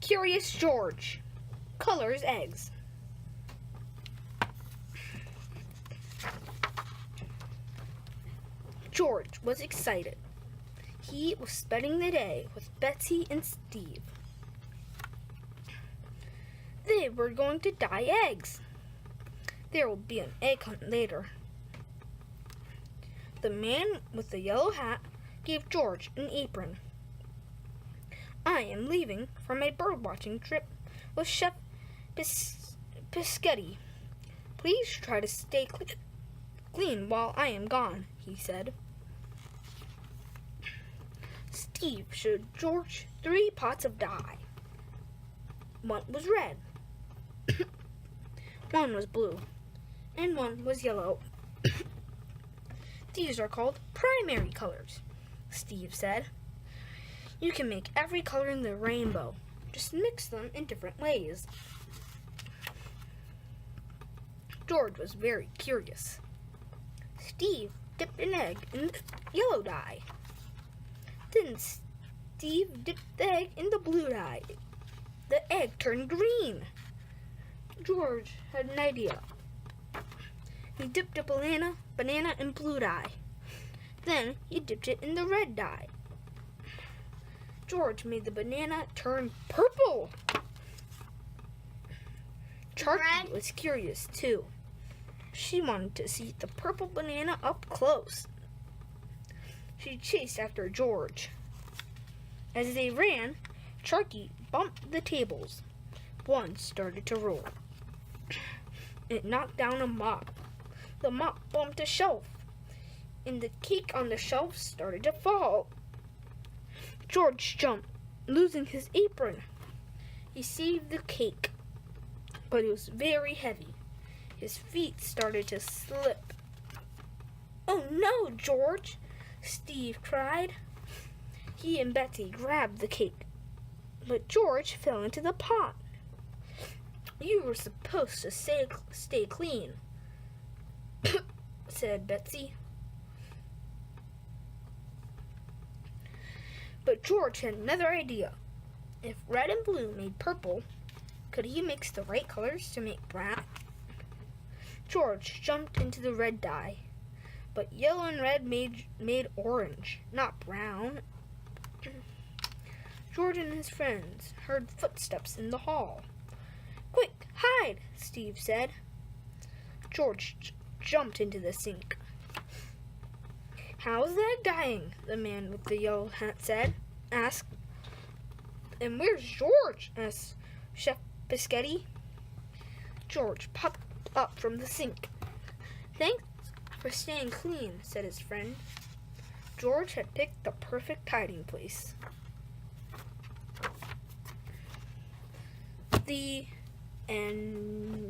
Curious George colors eggs. George was excited. He was spending the day with Betsy and Steve. They were going to dye eggs. There will be an egg hunt later. The man with the yellow hat gave George an apron. I am leaving for my bird-watching trip with Chef Biscotti. Please try to stay clean while I am gone, he said. Steve showed George 3 pots of dye. One was red, one was blue, and one was yellow. These are called primary colors, Steve said. You can make every color in the rainbow. Just mix them in different ways. George was very curious. Steve dipped an egg in the yellow dye. Then Steve dipped the egg in the blue dye. The egg turned green. George had an idea. He dipped a banana in blue dye. Then he dipped it in the red dye. George made the banana turn purple. Charky was curious too. She wanted to see the purple banana up close. She chased after George. As they ran, Charky bumped the tables. One started to roll. It knocked down a mop. The mop bumped a shelf, and the cake on the shelf started to fall. George jumped, losing his apron. He saved the cake, but it was very heavy. His feet started to slip. "Oh no, George!" Steve cried. He and Betsy grabbed the cake, but George fell into the pot. "You were supposed to stay clean," said Betsy. But George had another idea. If red and blue made purple, could he mix the right colors to make brown? George jumped into the red dye, but yellow and red made orange, not brown. George and his friends heard footsteps in the hall. "Quick, hide," Steve said. George jumped into the sink. "How's that dyeing?" the man with the yellow hat asked. "And where's George?" asked Chef Biscotti. George popped up from the sink. "Thanks for staying clean," said his friend. George had picked the perfect hiding place. The end.